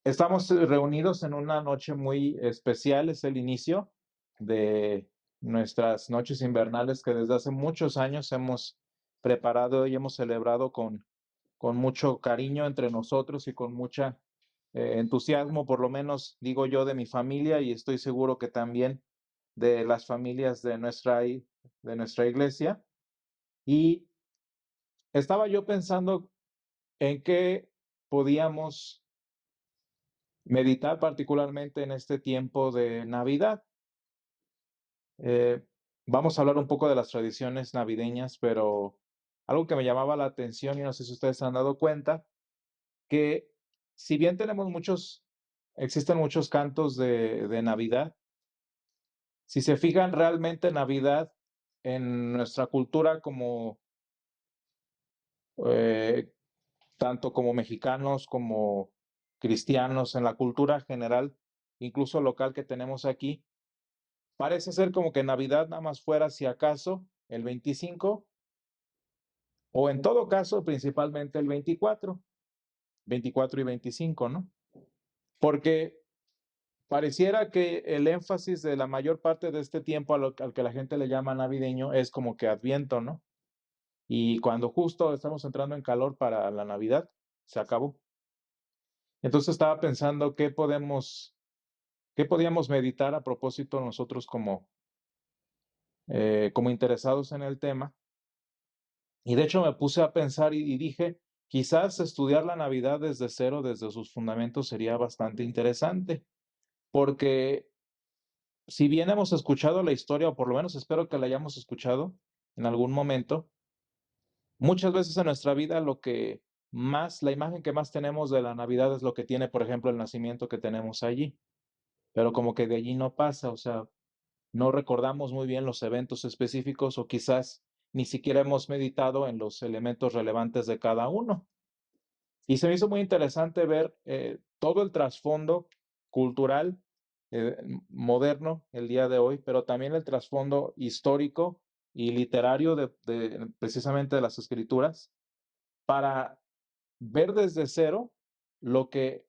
Estamos reunidos en una noche muy especial, es el inicio de nuestras noches invernales que desde hace muchos años hemos preparado y hemos celebrado con mucho cariño entre nosotros y con mucha entusiasmo, por lo menos digo yo, de mi familia y estoy seguro que también de las familias de de nuestra iglesia. Y estaba yo pensando en qué podíamos meditar particularmente en este tiempo de Navidad. Eh, Vamos a hablar un poco de las tradiciones navideñas, pero algo que me llamaba la atención, y no sé si ustedes se han dado cuenta, que si bien existen muchos cantos de Navidad, si se fijan realmente Navidad en nuestra cultura como eh, tanto como mexicanos como cristianos, en la cultura general, incluso local que tenemos aquí, parece ser como que Navidad nada más fuera, si acaso, el 25, o en todo caso, principalmente el 24 y 25, ¿no? Porque pareciera que el énfasis de la mayor parte de este tiempo al que la gente le llama navideño es como que Adviento, ¿no? Y cuando justo estamos entrando en calor para la Navidad, se acabó. Entonces estaba pensando qué podíamos meditar a propósito nosotros como interesados en el tema. Y de hecho me puse a pensar y dije, quizás estudiar la Navidad desde cero, desde sus fundamentos, sería bastante interesante, porque si bien hemos escuchado la historia, o por lo menos espero que la hayamos escuchado en algún momento, muchas veces en nuestra vida la imagen que más tenemos de la Navidad es lo que tiene, por ejemplo, el nacimiento que tenemos allí, pero como que de allí no pasa, o sea, no recordamos muy bien los eventos específicos o quizás ni siquiera hemos meditado en los elementos relevantes de cada uno. Y se me hizo muy interesante ver todo el trasfondo cultural moderno el día de hoy, pero también el trasfondo histórico y literario precisamente de las escrituras, para ver desde cero lo que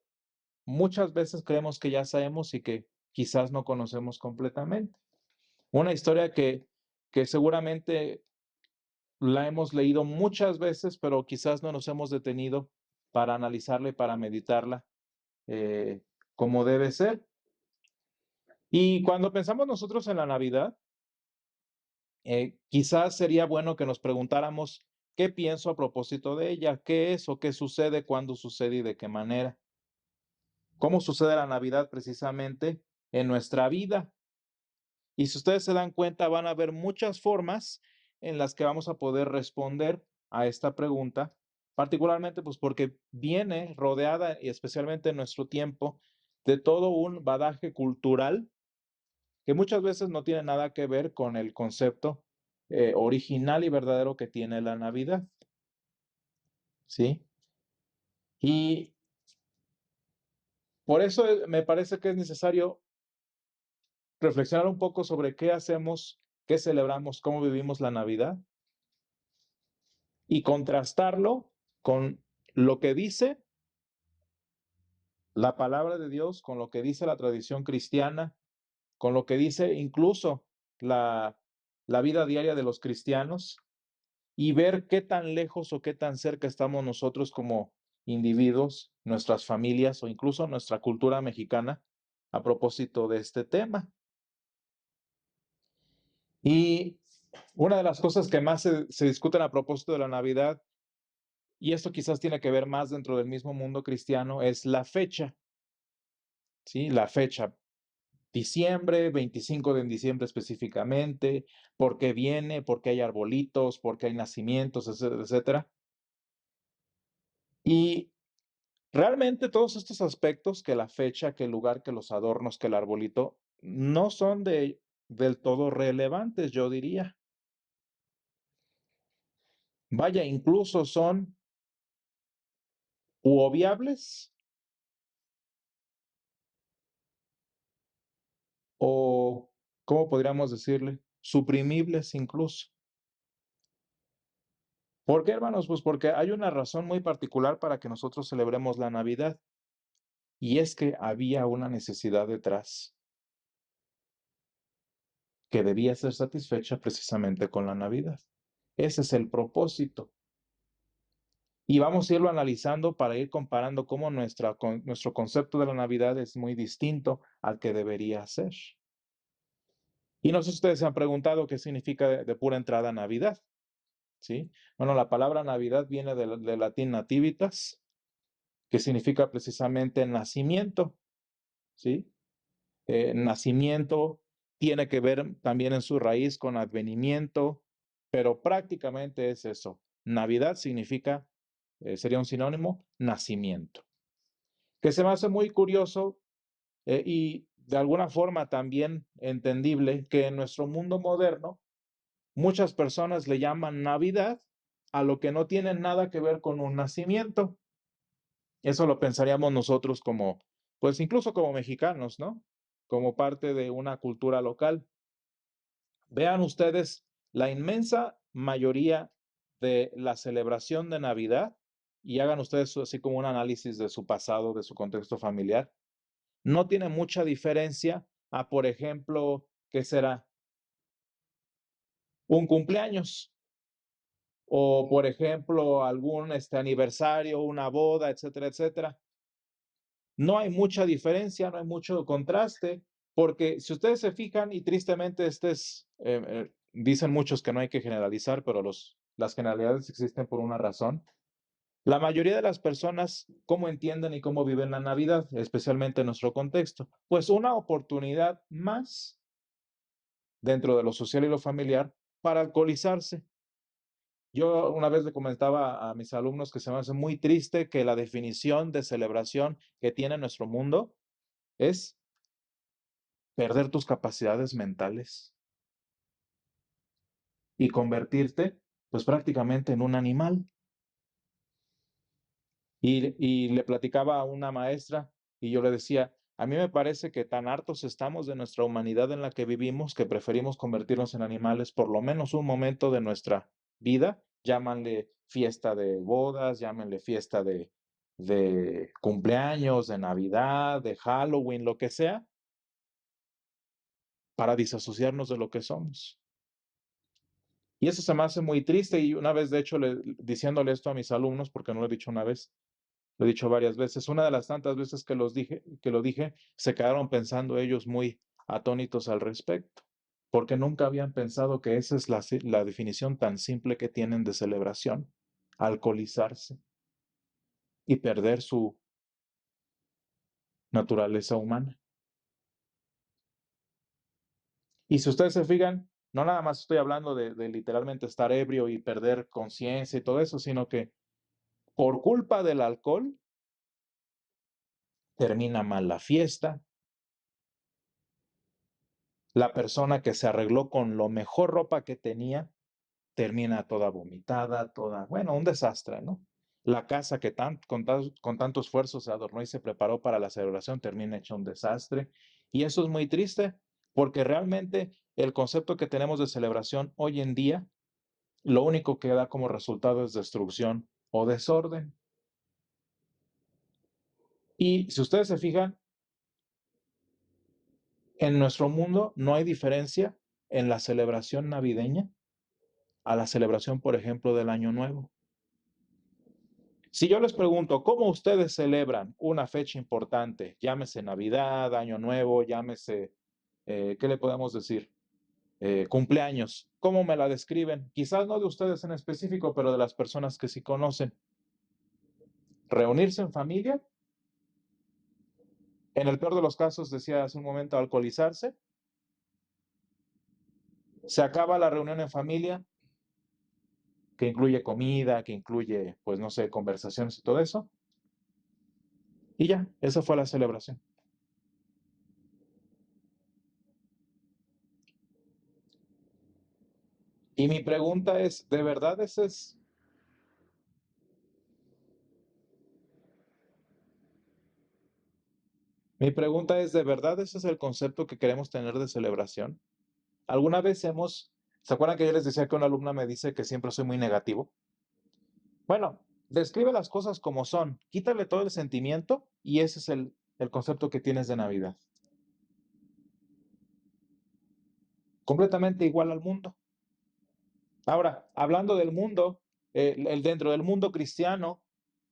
muchas veces creemos que ya sabemos y que quizás no conocemos completamente. Una historia que seguramente la hemos leído muchas veces, pero quizás no nos hemos detenido para analizarla y para meditarla eh, como debe ser. Y cuando pensamos nosotros en la Navidad, quizás sería bueno que nos preguntáramos qué pienso a propósito de ella, qué es o qué sucede, cuándo sucede y de qué manera. ¿Cómo sucede la Navidad precisamente en nuestra vida? Y si ustedes se dan cuenta, van a haber muchas formas en las que vamos a poder responder a esta pregunta, particularmente pues porque viene rodeada, y especialmente en nuestro tiempo, de todo un badaje cultural que muchas veces no tiene nada que ver con el concepto original y verdadero que tiene la Navidad, ¿sí? Y por eso me parece que es necesario reflexionar un poco sobre qué hacemos, qué celebramos, cómo vivimos la Navidad y contrastarlo con lo que dice la palabra de Dios, con lo que dice la tradición cristiana, con lo que dice incluso la, la vida diaria de los cristianos y ver qué tan lejos o qué tan cerca estamos nosotros como individuos, nuestras familias o incluso nuestra cultura mexicana a propósito de este tema. Y una de las cosas que más se discuten a propósito de la Navidad, y esto quizás tiene que ver más dentro del mismo mundo cristiano, es la fecha, ¿sí? La fecha, diciembre, 25 de diciembre específicamente, por qué viene, por qué hay arbolitos, por qué hay nacimientos, etcétera, etcétera. Y realmente todos estos aspectos, que la fecha, que el lugar, que los adornos, que el arbolito, no son del todo relevantes, yo diría. Vaya, incluso son u obviables o, ¿cómo podríamos decirle? Suprimibles incluso. ¿Por qué, hermanos? Pues porque hay una razón muy particular para que nosotros celebremos la Navidad. Y es que había una necesidad detrás que debía ser satisfecha precisamente con la Navidad. Ese es el propósito. Y vamos a irlo analizando para ir comparando cómo nuestro concepto de la Navidad es muy distinto al que debería ser. Y no sé si ustedes se han preguntado qué significa de pura entrada Navidad, ¿sí? Bueno, la palabra Navidad viene del latín nativitas, que significa precisamente nacimiento, ¿sí? Nacimiento tiene que ver también en su raíz con advenimiento, pero prácticamente es eso. Navidad significa, sería un sinónimo, nacimiento. Que se me hace muy curioso y de alguna forma también entendible que en nuestro mundo moderno muchas personas le llaman Navidad a lo que no tiene nada que ver con un nacimiento. Eso lo pensaríamos nosotros como, pues incluso como mexicanos, ¿no? Como parte de una cultura local. Vean ustedes la inmensa mayoría de la celebración de Navidad y hagan ustedes así como un análisis de su pasado, de su contexto familiar. No tiene mucha diferencia a, por ejemplo, ¿qué será? Un cumpleaños o, por ejemplo, algún aniversario, una boda, etcétera, etcétera. No hay mucha diferencia, no hay mucho contraste, porque si ustedes se fijan, y tristemente dicen muchos que no hay que generalizar, pero las generalidades existen por una razón. La mayoría de las personas, ¿cómo entienden y cómo viven la Navidad, especialmente en nuestro contexto? Pues una oportunidad más dentro de lo social y lo familiar para alcoholizarse. Yo una vez le comentaba a mis alumnos que se me hace muy triste que la definición de celebración que tiene nuestro mundo es perder tus capacidades mentales y convertirte, pues prácticamente en un animal. Y le platicaba a una maestra y yo le decía, a mí me parece que tan hartos estamos de nuestra humanidad en la que vivimos que preferimos convertirnos en animales por lo menos un momento de nuestra vida, llámanle fiesta de bodas, llámenle fiesta de cumpleaños, de Navidad, de Halloween, lo que sea, para disasociarnos de lo que somos. Y eso se me hace muy triste y una vez, de hecho, diciéndole esto a mis alumnos, porque no lo he dicho una vez, lo he dicho varias veces, una de las tantas veces que lo dije, se quedaron pensando ellos muy atónitos al respecto, porque nunca habían pensado que esa es la definición tan simple que tienen de celebración, alcoholizarse y perder su naturaleza humana. Y si ustedes se fijan, no nada más estoy hablando de literalmente estar ebrio y perder conciencia y todo eso, sino que por culpa del alcohol termina mal la fiesta, la persona que se arregló con lo mejor ropa que tenía termina toda vomitada, toda, bueno, un desastre, ¿no? La casa que con tanto esfuerzo se adornó y se preparó para la celebración termina hecha un desastre. Y eso es muy triste porque realmente el concepto que tenemos de celebración hoy en día, lo único que da como resultado es destrucción o desorden. Y si ustedes se fijan, en nuestro mundo no hay diferencia en la celebración navideña a la celebración, por ejemplo, del Año Nuevo. Si yo les pregunto, ¿cómo ustedes celebran una fecha importante? Llámese Navidad, Año Nuevo, llámese, ¿qué le podemos decir? Cumpleaños. ¿Cómo me la describen? Quizás no de ustedes en específico, pero de las personas que sí conocen. Reunirse en familia. En el peor de los casos, decía hace un momento, alcoholizarse. Se acaba la reunión en familia, que incluye comida, que incluye, pues no sé, conversaciones y todo eso. Y ya, esa fue la celebración. Y mi pregunta es, ¿de verdad ese es? Mi pregunta es, ¿de verdad ese es el concepto que queremos tener de celebración? ¿Alguna vez se acuerdan que yo les decía que una alumna me dice que siempre soy muy negativo? Bueno, describe las cosas como son, quítale todo el sentimiento y ese es el concepto que tienes de Navidad? Completamente igual al mundo. Ahora, hablando del mundo, dentro del mundo cristiano,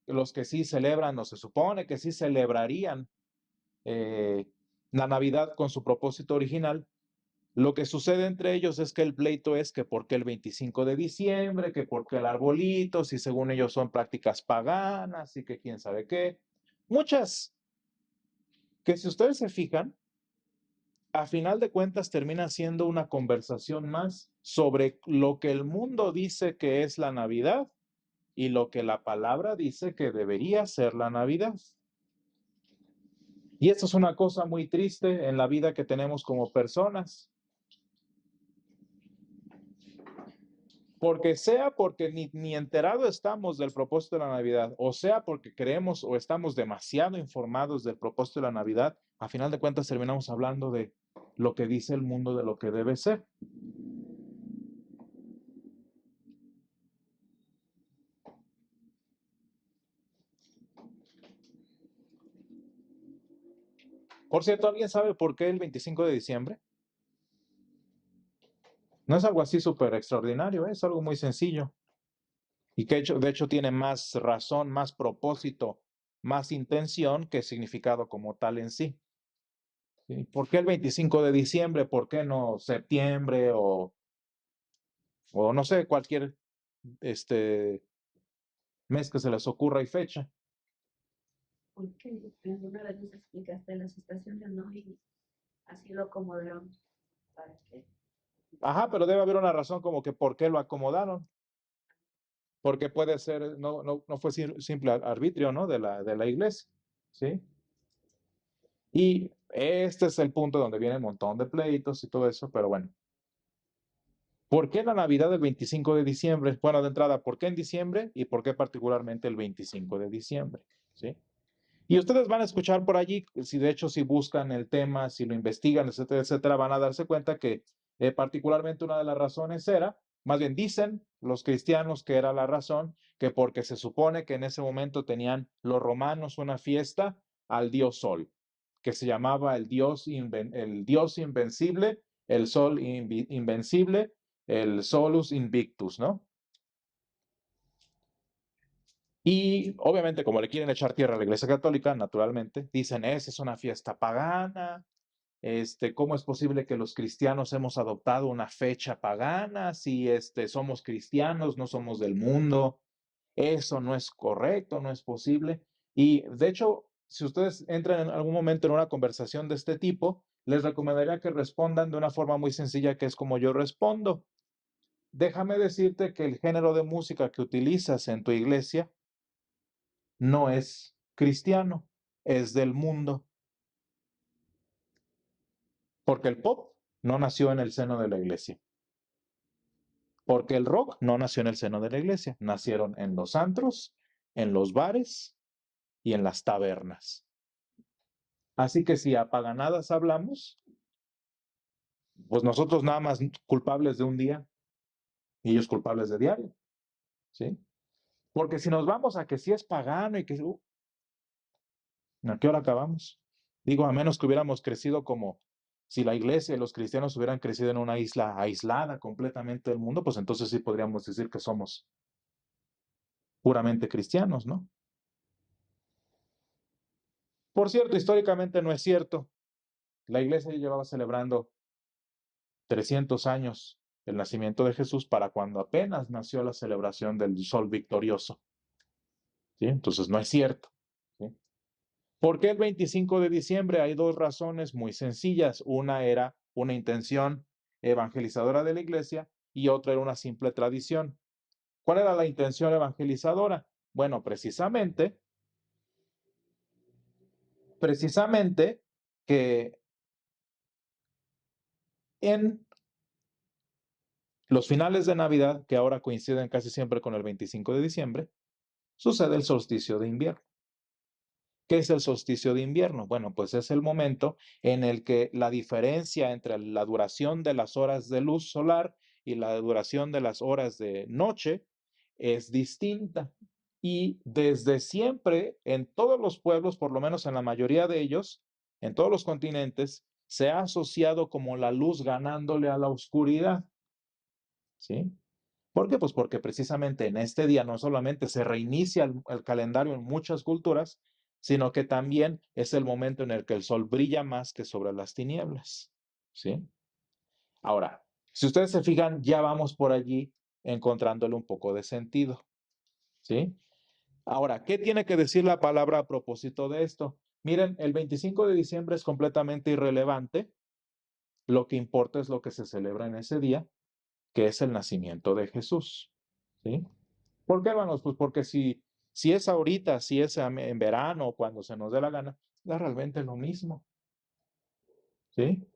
los que sí celebran o se supone que sí celebrarían eh, la Navidad con su propósito original, lo que sucede entre ellos es que el pleito es que por qué el 25 de diciembre, que por qué el arbolito, si según ellos son prácticas paganas y que quién sabe qué. Muchas que si ustedes se fijan, a final de cuentas termina siendo una conversación más sobre lo que el mundo dice que es la Navidad y lo que la palabra dice que debería ser la Navidad. Y esto es una cosa muy triste en la vida que tenemos como personas. Porque sea porque ni enterado estamos del propósito de la Navidad, o sea porque creemos o estamos demasiado informados del propósito de la Navidad, a final de cuentas terminamos hablando de lo que dice el mundo de lo que debe ser. Por cierto, ¿alguien sabe por qué el 25 de diciembre? No es algo así súper extraordinario, es algo muy sencillo y que de hecho tiene más razón, más propósito, más intención que significado como tal en sí. ¿Sí? ¿Por qué el 25 de diciembre? ¿Por qué no septiembre o no sé, cualquier mes que se les ocurra y fecha? Porque alguna vez nos explicaste las estaciones, ¿no? Y así lo acomodaron para que. Ajá, pero debe haber una razón como que por qué lo acomodaron. Porque puede ser, no fue simple arbitrio, ¿no? De la iglesia, ¿sí? Y este es el punto donde viene un montón de pleitos y todo eso, pero bueno. ¿Por qué la Navidad del 25 de diciembre? Bueno, de entrada, ¿por qué en diciembre? ¿Y por qué particularmente el 25 de diciembre? ¿Sí? Y ustedes van a escuchar por allí, si de hecho si buscan el tema, si lo investigan, etcétera, etcétera, van a darse cuenta que particularmente una de las razones era, más bien dicen los cristianos que era la razón, que porque se supone que en ese momento tenían los romanos una fiesta al dios Sol, que se llamaba el dios invencible, el Sol invencible, el Solus Invictus, ¿no? Y obviamente, como le quieren echar tierra a la Iglesia Católica, naturalmente, dicen, esa es una fiesta pagana, ¿cómo es posible que los cristianos hemos adoptado una fecha pagana si somos cristianos, no somos del mundo? Eso no es correcto, no es posible. Y de hecho, si ustedes entran en algún momento en una conversación de este tipo, les recomendaría que respondan de una forma muy sencilla, que es como yo respondo. Déjame decirte que el género de música que utilizas en tu iglesia no es cristiano, es del mundo. Porque el pop no nació en el seno de la iglesia. Porque el rock no nació en el seno de la iglesia. Nacieron en los antros, en los bares y en las tabernas. Así que si apaganadas hablamos, pues nosotros nada más culpables de un día y ellos culpables de diario. ¿Sí? Porque si nos vamos a que si es pagano y que ¿a qué hora acabamos? Digo, a menos que hubiéramos crecido como si la iglesia y los cristianos hubieran crecido en una isla aislada completamente del mundo, pues entonces sí podríamos decir que somos puramente cristianos, ¿no? Por cierto, históricamente no es cierto. La iglesia ya llevaba celebrando 300 años el nacimiento de Jesús para cuando apenas nació la celebración del sol victorioso. ¿Sí? Entonces no es cierto. ¿Sí? ¿Por qué el 25 de diciembre? Hay dos razones muy sencillas. Una era una intención evangelizadora de la iglesia y otra era una simple tradición. ¿Cuál era la intención evangelizadora? Bueno, precisamente que en los finales de Navidad, que ahora coinciden casi siempre con el 25 de diciembre, sucede el solsticio de invierno. ¿Qué es el solsticio de invierno? Bueno, pues es el momento en el que la diferencia entre la duración de las horas de luz solar y la duración de las horas de noche es distinta. Y desde siempre, en todos los pueblos, por lo menos en la mayoría de ellos, en todos los continentes, se ha asociado como la luz ganándole a la oscuridad, ¿sí? ¿Por qué? Pues porque precisamente en este día no solamente se reinicia el calendario en muchas culturas, sino que también es el momento en el que el sol brilla más que sobre las tinieblas, ¿sí? Ahora, si ustedes se fijan, ya vamos por allí encontrándole un poco de sentido, ¿sí? Ahora, ¿qué tiene que decir la palabra a propósito de esto? Miren, el 25 de diciembre es completamente irrelevante. Lo que importa es lo que se celebra en ese día, que es el nacimiento de Jesús, ¿sí? ¿Por qué, hermanos? Pues porque si es ahorita, si es en verano, cuando se nos dé la gana, da realmente lo mismo, ¿sí?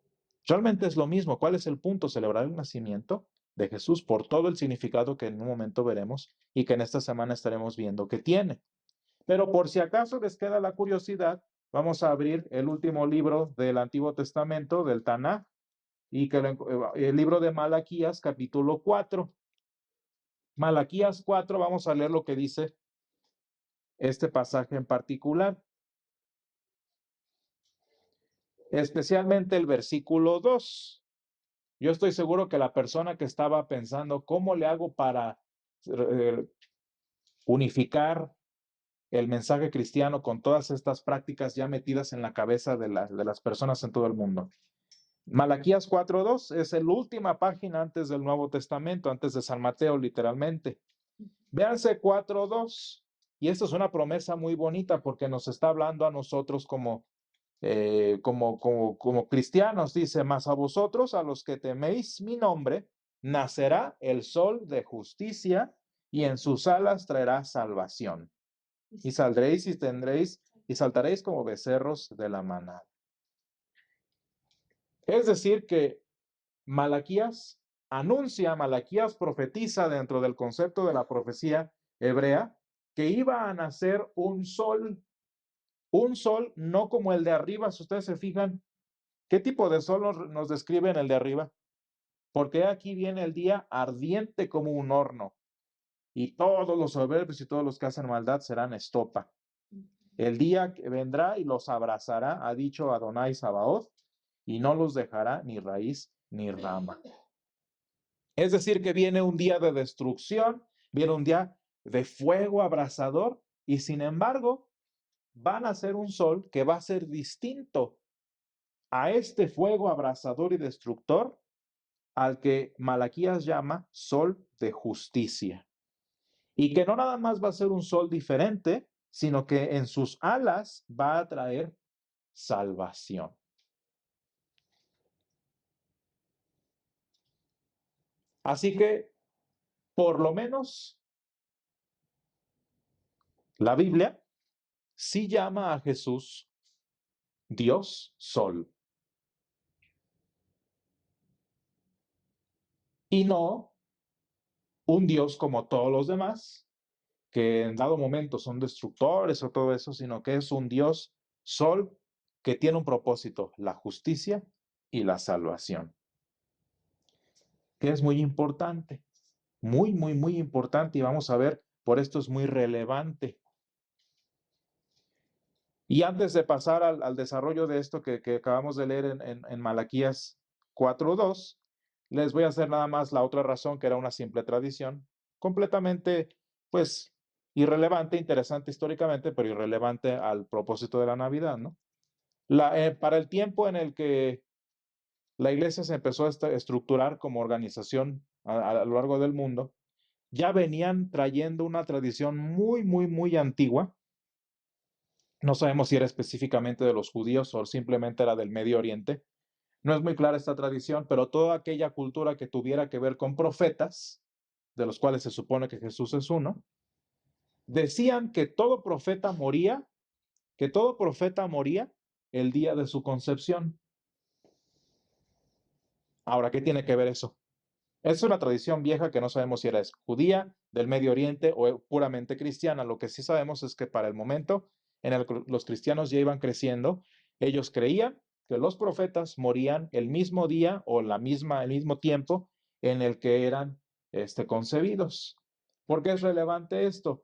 Realmente es lo mismo. ¿Cuál es el punto? Celebrar el nacimiento de Jesús por todo el significado que en un momento veremos y que en esta semana estaremos viendo que tiene. Pero por si acaso les queda la curiosidad, vamos a abrir el último libro del Antiguo Testamento, del Tanaj, y que el libro de Malaquías, capítulo 4. Malaquías 4, vamos a leer lo que dice este pasaje en particular, especialmente el versículo 2. Yo estoy seguro que la persona que estaba pensando, ¿cómo le hago para eh, unificar el mensaje cristiano con todas estas prácticas ya metidas en la cabeza de las personas en todo el mundo? Malaquías 4:2 es la última página antes del Nuevo Testamento, antes de San Mateo, literalmente. Véanse 4:2. Y esto es una promesa muy bonita porque nos está hablando a nosotros como cristianos. Dice, mas a vosotros, a los que teméis mi nombre, nacerá el sol de justicia y en sus alas traerá salvación. Y saldréis y tendréis y saltaréis como becerros de la manada. Es decir, que Malaquías profetiza dentro del concepto de la profecía hebrea que iba a nacer un sol no como el de arriba. Si ustedes se fijan, ¿qué tipo de sol nos describe en el de arriba? Porque aquí viene el día ardiente como un horno, y todos los soberbios y todos los que hacen maldad serán estopa. El día que vendrá y los abrazará, ha dicho Adonai Sabaoth, y no los dejará ni raíz ni rama. Es decir, que viene un día de destrucción, viene un día de fuego abrasador, y sin embargo, van a ser un sol que va a ser distinto a este fuego abrasador y destructor al que Malaquías llama sol de justicia. Y que no nada más va a ser un sol diferente, sino que en sus alas va a traer salvación. Así que, por lo menos, la Biblia sí llama a Jesús Dios Sol. Y no un Dios como todos los demás, que en dado momento son destructores o todo eso, sino que es un Dios Sol que tiene un propósito, la justicia y la salvación, que es muy importante, muy, muy, muy importante, y vamos a ver, por esto es muy relevante. Y antes de pasar al desarrollo de esto que acabamos de leer en Malaquías 4:2, les voy a hacer nada más la otra razón, que era una simple tradición, completamente, pues, irrelevante, interesante históricamente, pero irrelevante al propósito de la Navidad, ¿no? Para el tiempo en el que la iglesia se empezó a estructurar como organización a lo largo del mundo, ya venían trayendo una tradición muy, muy, muy antigua. No sabemos si era específicamente de los judíos o simplemente era del Medio Oriente. No es muy clara esta tradición, pero toda aquella cultura que tuviera que ver con profetas, de los cuales se supone que Jesús es uno, decían que todo profeta moría el día de su concepción. Ahora, ¿qué tiene que ver eso? Es una tradición vieja que no sabemos si era judía, del Medio Oriente o puramente cristiana. Lo que sí sabemos es que para el momento en el que los cristianos ya iban creciendo, ellos creían que los profetas morían el mismo día o el mismo tiempo en el que eran concebidos. ¿Por qué es relevante esto?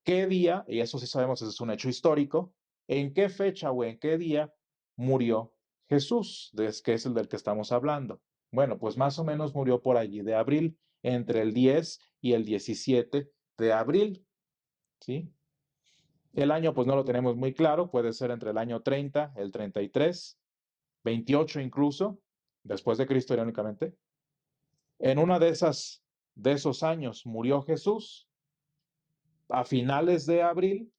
qué día, y eso sí sabemos, ese es un hecho histórico, en qué fecha o en qué día murió Jesús, que es el del que estamos hablando. Bueno, pues más o menos murió por allí de abril, entre el 10 y el 17 de abril, ¿sí? El año pues no lo tenemos muy claro, puede ser entre el año 30, el 33, 28 incluso, después de Cristo irónicamente. En una de esos años murió Jesús, a finales de abril,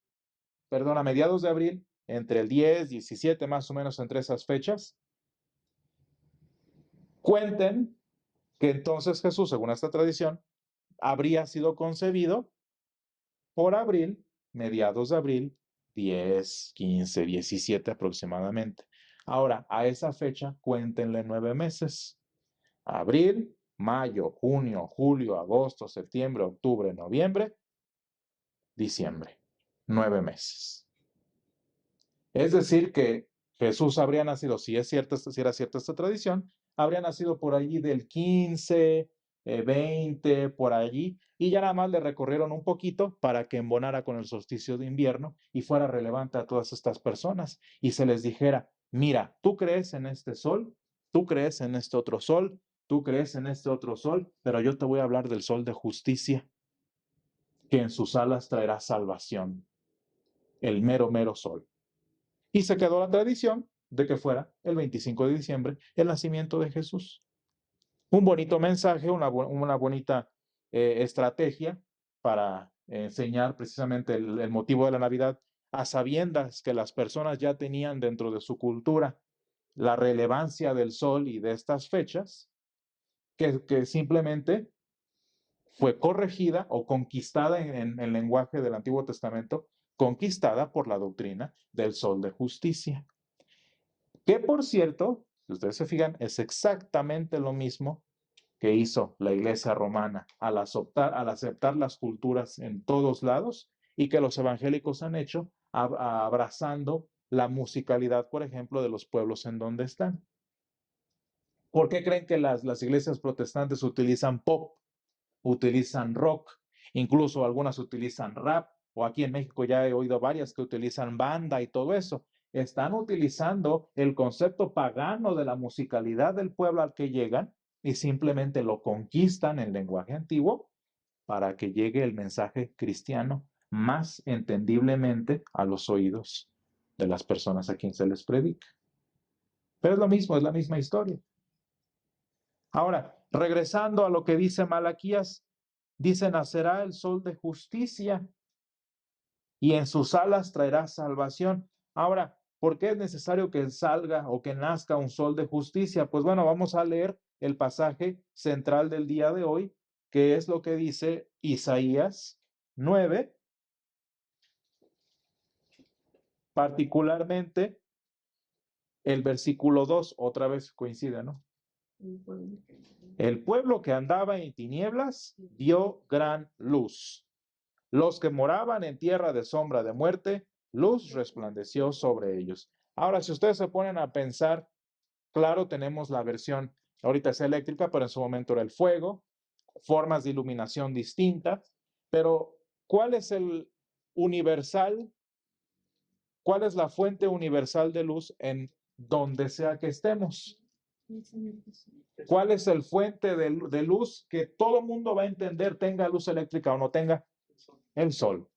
perdón, a mediados de abril, entre el 10, 17 más o menos entre esas fechas. Cuenten que entonces Jesús, según esta tradición, habría sido concebido por abril, mediados de abril, 10, 15, 17 aproximadamente. Ahora, a esa fecha, cuéntenle 9 meses. Abril, mayo, junio, julio, agosto, septiembre, octubre, noviembre, diciembre. 9 meses. Es decir, que Jesús habría nacido, si era cierta esta tradición, habría nacido por allí del 15, 20, por allí, y ya nada más le recorrieron un poquito para que embonara con el solsticio de invierno y fuera relevante a todas estas personas y se les dijera, mira, tú crees en este sol, tú crees en este otro sol, tú crees en este otro sol, pero yo te voy a hablar del sol de justicia, que en sus alas traerá salvación, el mero, mero sol. Y se quedó la tradición de que fuera el 25 de diciembre el nacimiento de Jesús. Un bonito mensaje, una bonita estrategia para enseñar precisamente el motivo de la Navidad, a sabiendas que las personas ya tenían dentro de su cultura la relevancia del sol y de estas fechas, que simplemente fue corregida o conquistada en el lenguaje del Antiguo Testamento, conquistada por la doctrina del sol de justicia. Que por cierto, si ustedes se fijan, es exactamente lo mismo que hizo la Iglesia romana al aceptar las culturas en todos lados y que los evangélicos han hecho abrazando la musicalidad, por ejemplo, de los pueblos en donde están. ¿Por qué creen que las iglesias protestantes utilizan pop, utilizan rock, incluso algunas utilizan rap, o aquí en México ya he oído varias que utilizan banda y todo eso? Están utilizando el concepto pagano de la musicalidad del pueblo al que llegan y simplemente lo conquistan en lenguaje antiguo para que llegue el mensaje cristiano más entendiblemente a los oídos de las personas a quien se les predica. Pero es lo mismo, es la misma historia. Ahora, regresando a lo que dice Malaquías, dice, nacerá el sol de justicia y en sus alas traerá salvación. Ahora, ¿por qué es necesario que salga o que nazca un sol de justicia? Pues bueno, vamos a leer el pasaje central del día de hoy, que es lo que dice Isaías 9, particularmente el versículo 2, otra vez coincide, ¿no? El pueblo que andaba en tinieblas dio gran luz. Los que moraban en tierra de sombra de muerte, luz resplandeció sobre ellos. Ahora, si ustedes se ponen a pensar, claro, tenemos la versión, ahorita es eléctrica, pero en su momento era el fuego, formas de iluminación distintas, pero ¿cuál es el universal? ¿Cuál es la fuente universal de luz en donde sea que estemos? ¿Cuál es el fuente de luz que todo mundo va a entender, tenga luz eléctrica o no tenga? El sol.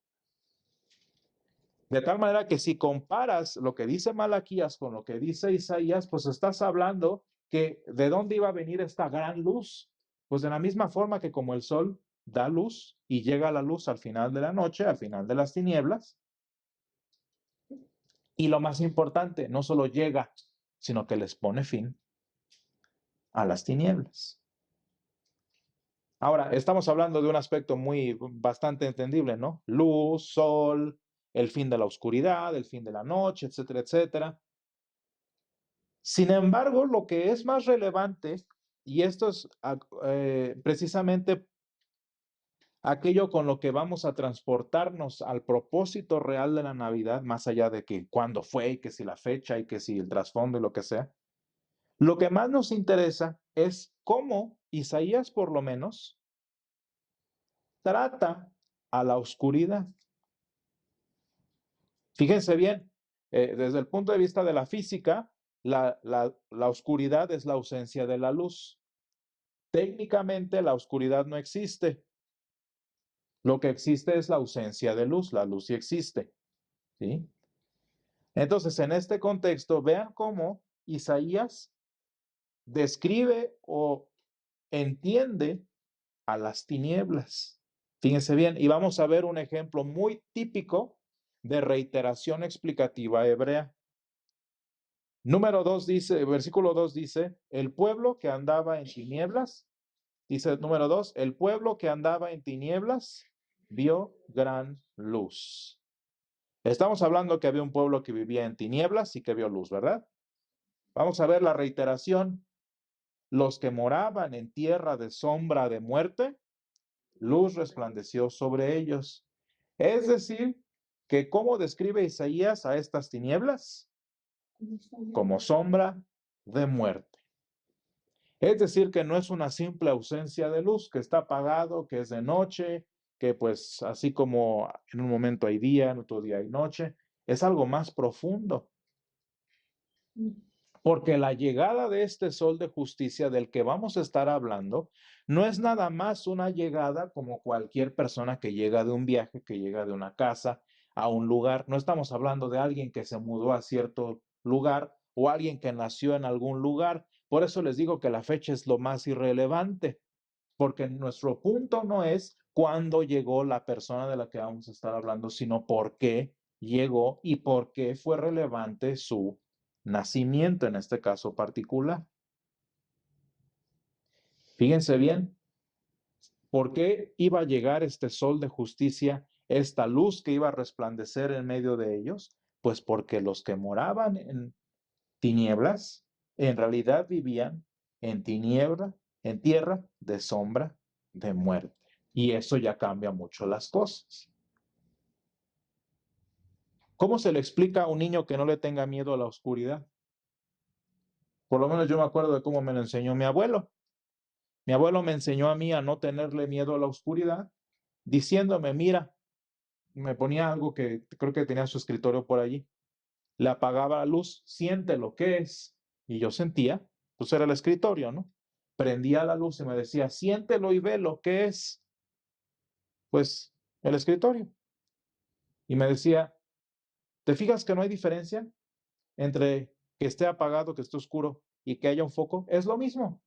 De tal manera que si comparas lo que dice Malaquías con lo que dice Isaías, pues estás hablando que de dónde iba a venir esta gran luz. Pues de la misma forma que como el sol da luz y llega la luz al final de la noche, al final de las tinieblas. Y lo más importante, no solo llega, sino que les pone fin a las tinieblas. Ahora, estamos hablando de un aspecto bastante entendible, ¿no? Luz, sol, el fin de la oscuridad, el fin de la noche, etcétera, etcétera. Sin embargo, lo que es más relevante, y esto es precisamente aquello con lo que vamos a transportarnos al propósito real de la Navidad, más allá de que cuándo fue, y que si la fecha, y que si el trasfondo y lo que sea, lo que más nos interesa es cómo Isaías, por lo menos, trata a la oscuridad. Fíjense bien, desde el punto de vista de la física, la oscuridad es la ausencia de la luz. Técnicamente la oscuridad no existe. Lo que existe es la ausencia de luz. La luz sí existe. ¿Sí? Entonces, en este contexto, vean cómo Isaías describe o entiende a las tinieblas. Fíjense bien, y vamos a ver un ejemplo muy típico de reiteración explicativa hebrea. Número 2 dice, versículo 2 dice, el pueblo que andaba en tinieblas, dice número 2, el pueblo que andaba en tinieblas vio gran luz. Estamos hablando que había un pueblo que vivía en tinieblas y que vio luz, ¿verdad? Vamos a ver la reiteración. Los que moraban en tierra de sombra de muerte, luz resplandeció sobre ellos. Es decir, que ¿cómo describe Isaías a estas tinieblas? Como sombra de muerte. Es decir, que no es una simple ausencia de luz, que está apagado, que es de noche, que pues así como en un momento hay día, en otro día hay noche, es algo más profundo. Porque la llegada de este sol de justicia del que vamos a estar hablando no es nada más una llegada como cualquier persona que llega de un viaje, que llega de una casa a un lugar. No estamos hablando de alguien que se mudó a cierto lugar o alguien que nació en algún lugar. Por eso les digo que la fecha es lo más irrelevante, porque nuestro punto no es cuándo llegó la persona de la que vamos a estar hablando, sino por qué llegó y por qué fue relevante su nacimiento en este caso particular. Fíjense bien, ¿por qué iba a llegar este sol de justicia, esta luz que iba a resplandecer en medio de ellos? Pues porque los que moraban en tinieblas, en realidad vivían en tiniebla, en tierra de sombra de muerte. Y eso ya cambia mucho las cosas. ¿Cómo se le explica a un niño que no le tenga miedo a la oscuridad? Por lo menos yo me acuerdo de cómo me lo enseñó mi abuelo. Mi abuelo me enseñó a mí a no tenerle miedo a la oscuridad, diciéndome, mira, me ponía algo que creo que tenía su escritorio por allí, le apagaba la luz, siente lo que es, y yo sentía, pues era el escritorio, ¿no? Prendía la luz y me decía, siéntelo y ve lo que es, pues el escritorio. Y me decía, ¿te fijas que no hay diferencia entre que esté apagado, que esté oscuro y que haya un foco? Es lo mismo.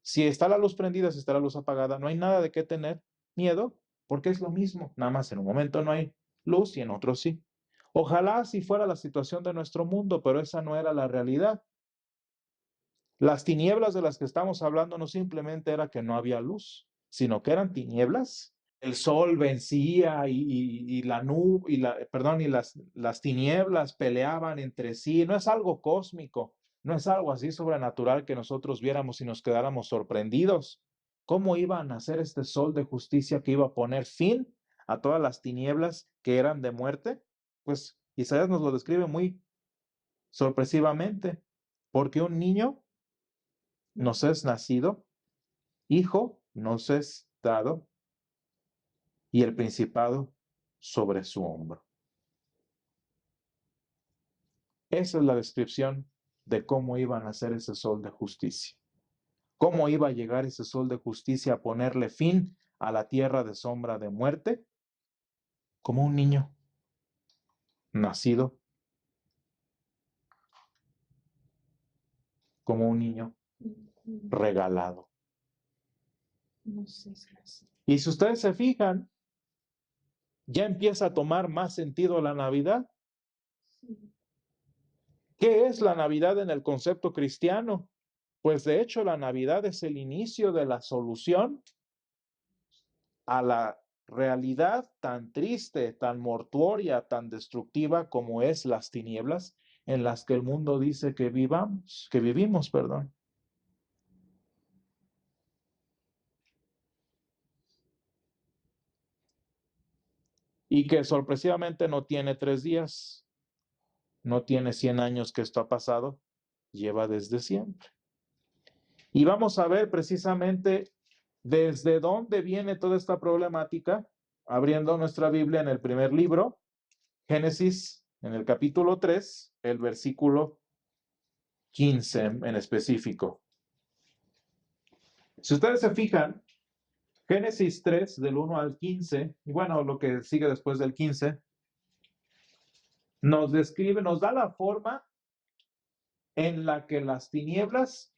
Si está la luz prendida, si está la luz apagada, no hay nada de qué tener miedo, porque es lo mismo. Nada más en un momento no hay luz y en otro sí. Ojalá así fuera la situación de nuestro mundo, pero esa no era la realidad. Las tinieblas de las que estamos hablando no simplemente era que no había luz, sino que eran tinieblas. El sol vencía y la nube, y las tinieblas peleaban entre sí. No es algo cósmico, no es algo así sobrenatural que nosotros viéramos y nos quedáramos sorprendidos. ¿Cómo iba a nacer este sol de justicia que iba a poner fin a todas las tinieblas que eran de muerte? Pues Isaías nos lo describe muy sorpresivamente, porque un niño nos es nacido, hijo nos es dado, y el principado sobre su hombro. Esa es la descripción de cómo iba a nacer ese sol de justicia. ¿Cómo iba a llegar ese sol de justicia a ponerle fin a la tierra de sombra de muerte? Como un niño nacido, como un niño regalado. Y si ustedes se fijan, ya empieza a tomar más sentido la Navidad. ¿Qué es la Navidad en el concepto cristiano? Pues de hecho la Navidad es el inicio de la solución a la realidad tan triste, tan mortuoria, tan destructiva como es las tinieblas en las que el mundo dice que vivimos, perdón. Y que sorpresivamente no tiene 3 días, no tiene 100 años que esto ha pasado, lleva desde siempre. Y vamos a ver precisamente desde dónde viene toda esta problemática, abriendo nuestra Biblia en el primer libro, Génesis en el capítulo 3, el versículo 15 en específico. Si ustedes se fijan, Génesis 3, del 1 al 15, y bueno, lo que sigue después del 15, nos describe, nos da la forma en la que las tinieblas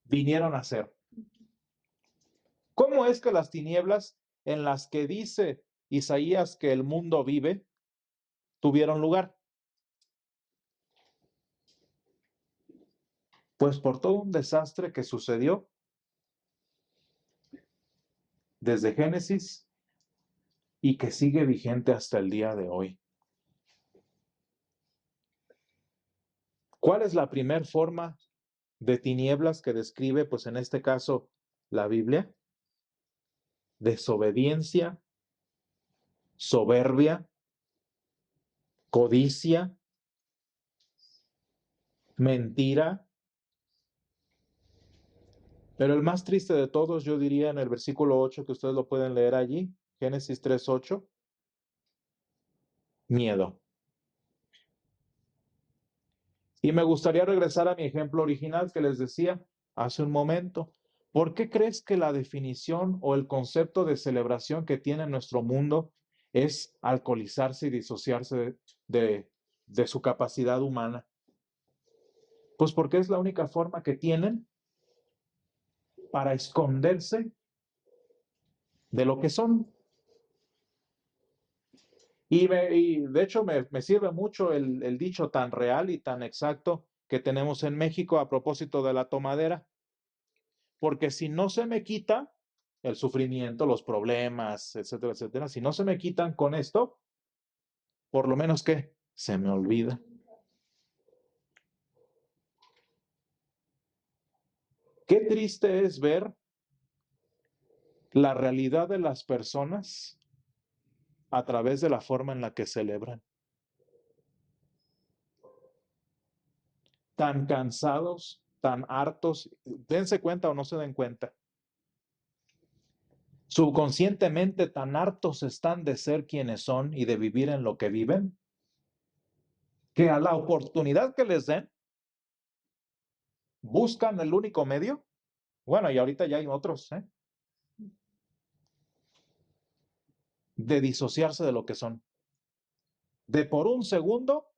vinieron a ser. ¿Cómo es que las tinieblas en las que dice Isaías que el mundo vive tuvieron lugar? Pues por todo un desastre que sucedió desde Génesis y que sigue vigente hasta el día de hoy. ¿Cuál es la primer forma de tinieblas que describe, pues en este caso, la Biblia? Desobediencia, soberbia, codicia, mentira. Pero el más triste de todos, yo diría en el versículo 8, que ustedes lo pueden leer allí, Génesis 3:8, miedo. Y me gustaría regresar a mi ejemplo original que les decía hace un momento. ¿Por qué crees que la definición o el concepto de celebración que tiene nuestro mundo es alcoholizarse y disociarse de su capacidad humana? Pues porque es la única forma que tienen para esconderse de lo que son. Y de hecho me sirve mucho el dicho tan real y tan exacto que tenemos en México a propósito de la tomadera. Porque si no se me quita el sufrimiento, los problemas, etcétera, etcétera, si no se me quitan con esto, por lo menos que se me olvida. Qué triste es ver la realidad de las personas a través de la forma en la que celebran. Tan cansados, tan hartos, dense cuenta o no se den cuenta. Subconscientemente tan hartos están de ser quienes son y de vivir en lo que viven, que a la oportunidad que les den, buscan el único medio. Bueno, y ahorita ya hay otros, de disociarse de lo que son. De por un segundo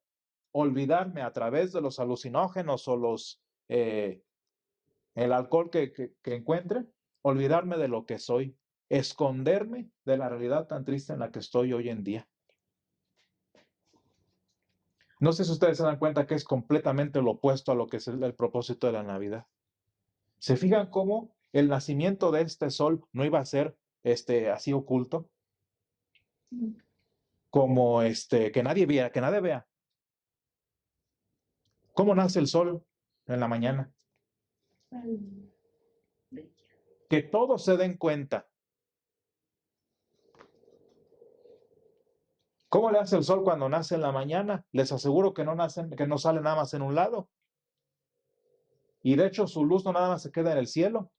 olvidarme a través de los alucinógenos o el alcohol que encuentre, olvidarme de lo que soy, esconderme de la realidad tan triste en la que estoy hoy en día. No sé si ustedes se dan cuenta que es completamente lo opuesto a lo que es el propósito de la Navidad. ¿Se fijan cómo el nacimiento de este sol no iba a ser así oculto? Como que nadie viera, que nadie vea. ¿Cómo nace el sol en la mañana? Que todos se den cuenta. ¿Cómo le hace el sol cuando nace en la mañana? Les aseguro que no sale nada más en un lado. Y de hecho su luz no nada más se queda en el cielo.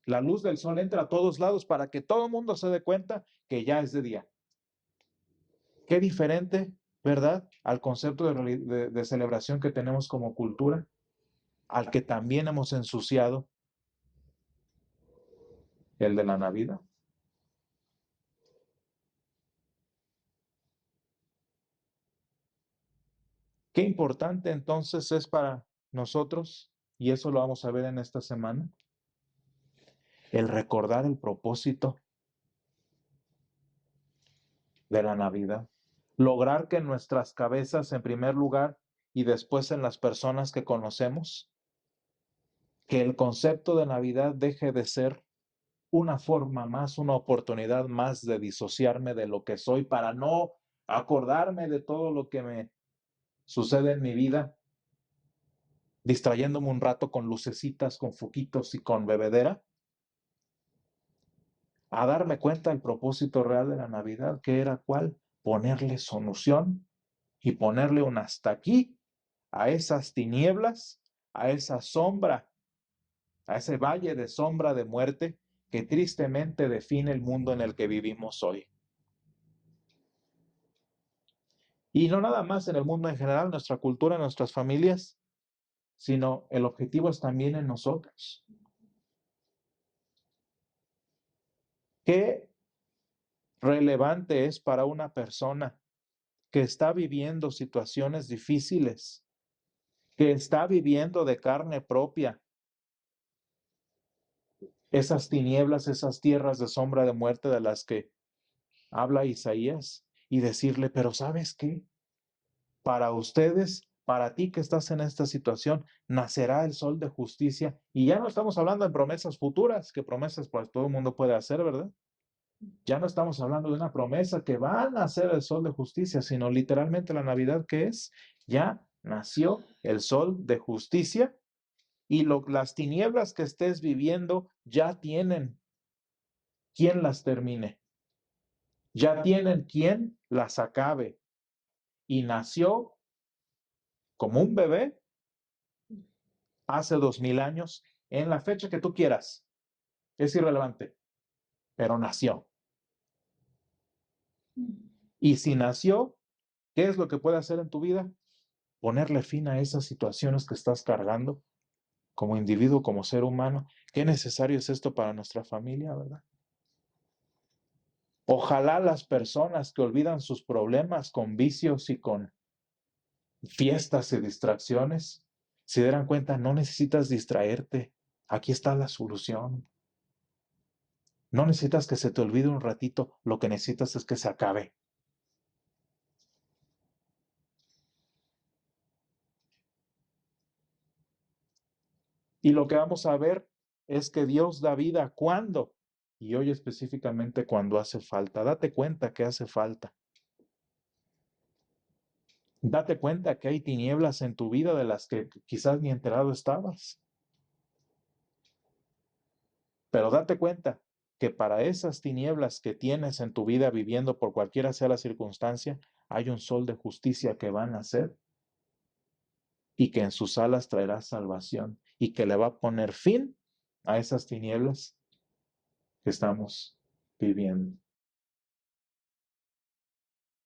La luz del sol entra a todos lados para que todo el mundo se dé cuenta que ya es de día. Qué diferente, ¿verdad? Al concepto de celebración que tenemos como cultura, al que también hemos ensuciado, el de la Navidad. Qué importante entonces es para nosotros, y eso lo vamos a ver en esta semana, el recordar el propósito de la Navidad. Lograr que en nuestras cabezas, en primer lugar, y después en las personas que conocemos, que el concepto de Navidad deje de ser una forma más, una oportunidad más de disociarme de lo que soy para no acordarme de todo lo que me sucede en mi vida, distrayéndome un rato con lucecitas, con foquitos y con bebedera, a darme cuenta del propósito real de la Navidad, que era cuál, ponerle solución y ponerle un hasta aquí a esas tinieblas, a esa sombra, a ese valle de sombra de muerte que tristemente define el mundo en el que vivimos hoy. Y no nada más en el mundo en general, nuestra cultura, nuestras familias, sino el objetivo es también en nosotros. ¿Qué relevante es para una persona que está viviendo situaciones difíciles, que está viviendo de carne propia esas tinieblas, esas tierras de sombra de muerte de las que habla Isaías, y decirle, pero ¿sabes qué? Para ustedes, para ti que estás en esta situación, nacerá el sol de justicia. Y ya no estamos hablando de promesas futuras, que promesas pues todo el mundo puede hacer, ¿verdad? Ya no estamos hablando de una promesa que va a nacer el sol de justicia, sino literalmente la Navidad que es, ya nació el sol de justicia y las tinieblas que estés viviendo ya tienen quien las termine, ya tienen quien las acabe. Y nació como un bebé hace 2000 años, en la fecha que tú quieras. Es irrelevante, pero nació. Y si nació, ¿qué es lo que puede hacer en tu vida? Ponerle fin a esas situaciones que estás cargando como individuo, como ser humano. Qué necesario es esto para nuestra familia, ¿verdad? Ojalá las personas que olvidan sus problemas con vicios y con fiestas y distracciones se dieran cuenta, no necesitas distraerte, aquí está la solución. No necesitas que se te olvide un ratito, lo que necesitas es que se acabe. Y lo que vamos a ver es que Dios da vida cuando, y hoy específicamente cuando hace falta. Date cuenta que hace falta. Date cuenta que hay tinieblas en tu vida de las que quizás ni enterado estabas. Pero date cuenta que para esas tinieblas que tienes en tu vida viviendo por cualquiera sea la circunstancia, hay un sol de justicia que va a nacer y que en sus alas traerá salvación y que le va a poner fin a esas tinieblas que estamos viviendo.